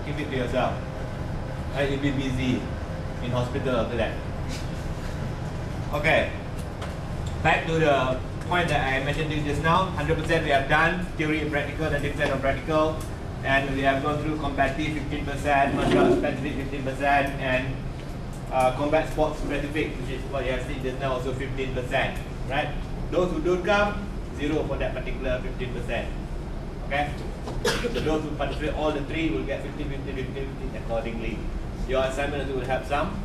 Keep it to yourself. Right? You'll be busy in hospital after that. Okay. Back to the point that I mentioned to you just now. 100% we have done theory and practical, 90% on practical, and we have gone through combative 15%, martial arts specific 15%, and combat sports specific, which is what you have seen just now, also 15%. Right? Those who don't come, 0 for that particular 15%. Okay? So those who participate all the 3 will get 15, 15, 15, 15 accordingly. Your assignment also will have some.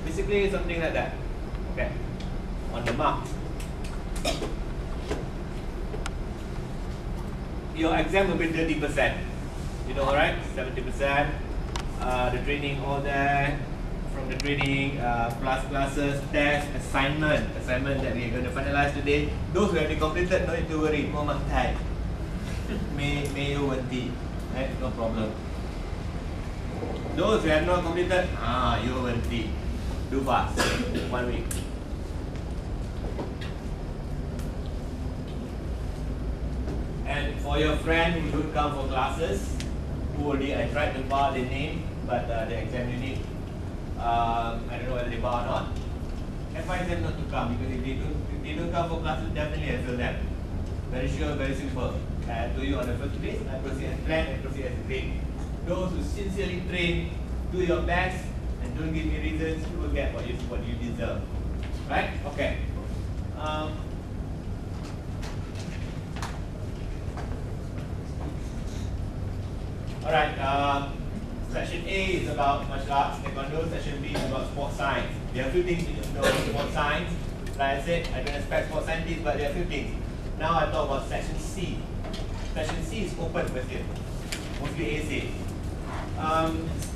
Basically something like that. Okay. On the mark. Your exam will be 30%. You know, alright? 70%. The training all there. From the training, plus classes, tests, assignment that we are going to finalize today. Those who have been completed, no need to worry. More mantai. May you wanti. Right? No problem. Those who have not completed, you wanti. Do fast. 1 week. And for your friend who don't come for classes, who already I tried to bar the name, but the exam unit, I don't know whether they bar or not. Advise them not to come, because if they don't come for classes, definitely I fail them. Very sure, very simple. I told you on the first place, I proceed as planned, I proceed as agreed. Those who sincerely train, do your best, and don't give me reasons, you will get what you deserve. Right? Okay. Alright, section A is about martial arts, taekwondo. Section B is about sports science. There are a few things you need to know about sports science. Like I said, I don't expect sports scientists, but there are a few things. Now I talk about section C. Section C is open question, mostly essay.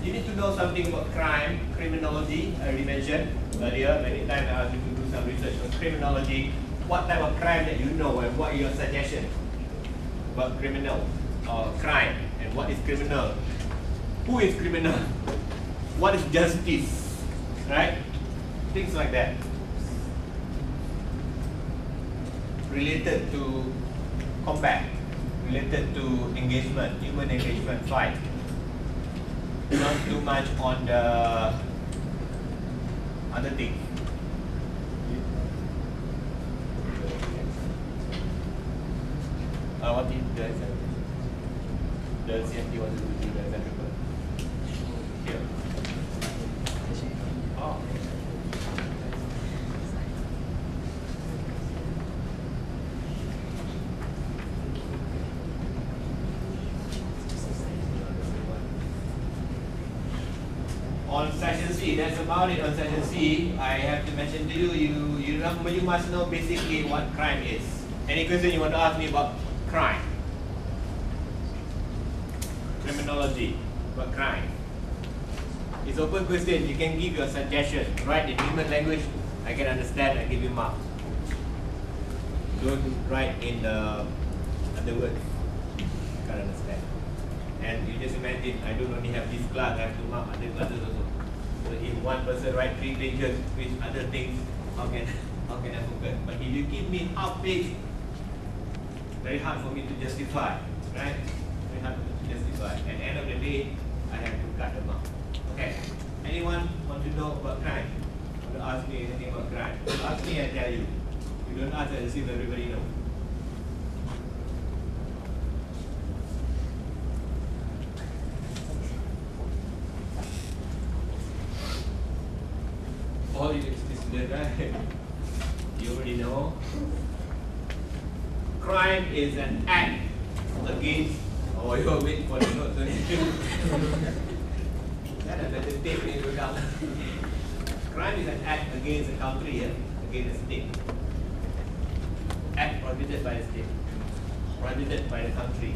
You need to know something about crime, criminology. I already mentioned earlier, many times I asked you to do some research on criminology. What type of crime that you know, and what are your suggestions about criminal or crime, and what is criminal? Who is criminal? What is justice? Right? Things like that. Related to combat, related to engagement, human engagement, fight. Not too much on the other things. What is the CMT wants to do the example? Here. Oh. On section C, that's about it. On section C, I have to mention to you, you must know basically what crime is. Any question you want to ask me about crime? Criminology, about crime. It's open question. You can give your suggestion. Write in human language. I can understand. I give you mark. Don't write in the other words. Can't understand. And you just imagine, I don't only have this class, I have to mark other classes also. So if one person write 3 pages with other things, how can I focus? But if you give me half page, very hard for me to justify, right? Very hard to justify. At the end of the day, I have to cut them out. Okay. Anyone want to know about crime? Want to ask me anything about crime? Ask me, I tell you. You don't ask, I assume everybody knows. All you students, right? You already know. Crime is an act against. Oh, you're waiting for the notes. That a better tape when you go down. Crime is an act against a country, against a state. Act prohibited by the state, prohibited by the country.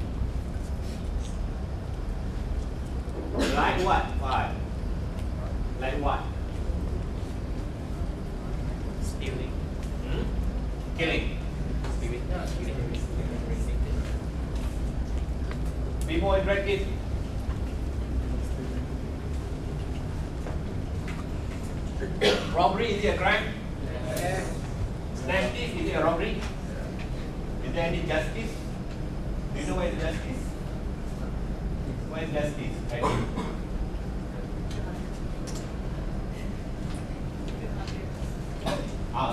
Like what? 5. Like what? Stealing. Killing. Stealing. Be more interactive. Robbery, is it a crime? Yes. Snatch thief, is it a robbery? Is there any justice? Do you know what is justice? What is justice? Right.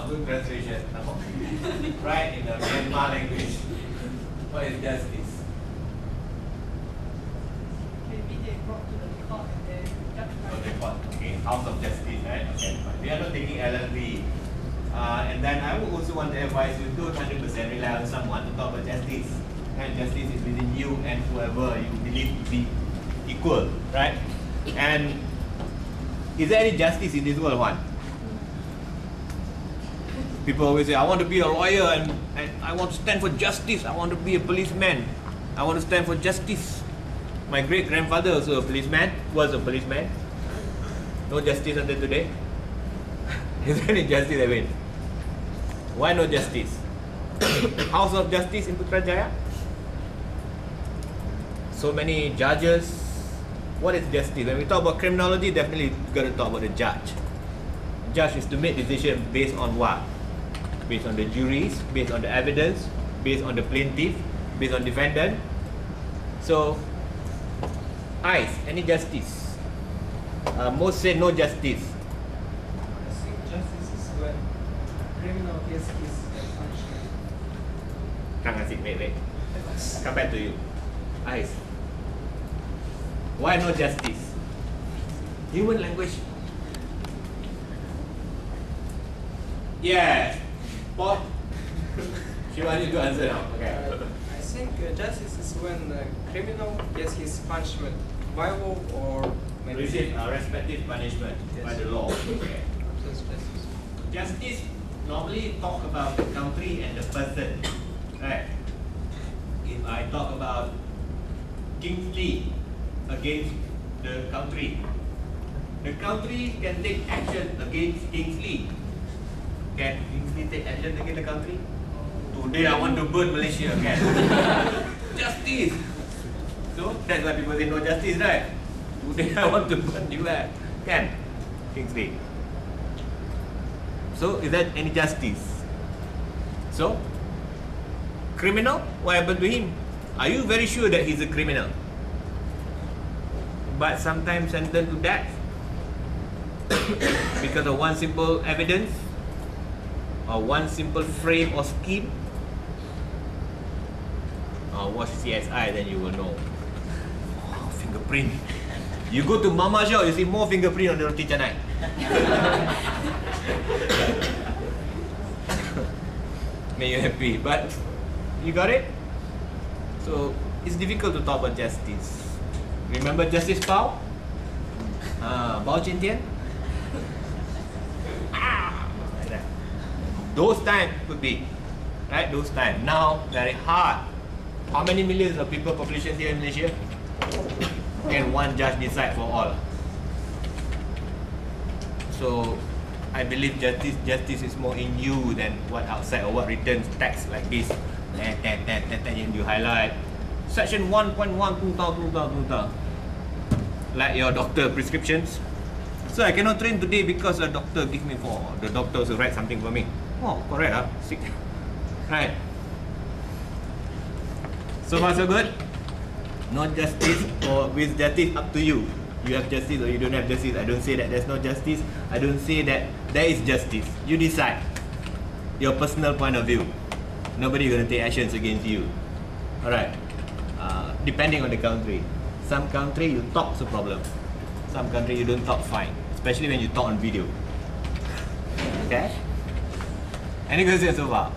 Good translation. Right in the Myanmar language. What is justice? Maybe they brought to the court and then judge by the court. Okay, House of Justice, right? Okay, fine. We are not taking LLB. And then I would also want to advise you, don't 100% rely on someone to talk about justice. And justice is within you and whoever you believe to be equal, right? And is there any justice in this world, one? People always say, I want to be a lawyer and I want to stand for justice. I want to be a policeman. I want to stand for justice. My great-grandfather also a policeman, was a policeman. No justice until today. Is there any justice, Evan? Why no justice? House of Justice in Putrajaya? So many judges. What is justice? When we talk about criminology, definitely got to talk about the judge. Judge is to make decisions based on what? Based on the juries, based on the evidence, based on the plaintiff, based on defendant. So, eyes, any justice? Most say no justice. I think justice is when criminal case is punishment. Kang Asik, wait. Come back to you. Eyes. Why no justice? Human language. Yes. Paul? She wants you to answer now. Okay. I think justice is when the criminal gets his punishment, viable or maybe Receive respective punishment by the law. Okay. That's justice. Justice normally talk about the country and the person. Right? If I talk about Kingsley against the country can take action against Kingsley. Can Kingsley take action against the country? Today I want to burn Malaysia, can? Justice! So that's why people say no justice, right? Today I want to burn US, can? Kingsley. So is that any justice? So, criminal? What happened to him? Are you very sure that he's a criminal? But sometimes sentenced to death because of one simple evidence or one simple frame or scheme. Watch CSI, then you will know. Oh, fingerprint. You go to Mama Shop, you see more fingerprint on the roti canai. Make you happy, but you got it? So it's difficult to talk about justice. Remember Justice Bao? Bao Chin Tian? Like that. Those times could be, right? Those times. Now, very hard. How many millions of people population here in Malaysia? Can one judge decide for all? So, I believe justice is more in you than what outside or what written text like this. Then you highlight. Section 1.1, like your doctor prescriptions. So I cannot train today because a doctor give me for the doctor also write something for me. Oh, correct, huh? Sick. Right. So far so good? No justice, or with justice up to you. You have justice or you don't have justice. I don't say that there's no justice. I don't say that there is justice. You decide. Your personal point of view. Nobody gonna take actions against you. Alright. Depending on the country. Some country you talk's a problem. Some country you don't talk, fine. Especially when you talk on video. Okay? Any questions so far?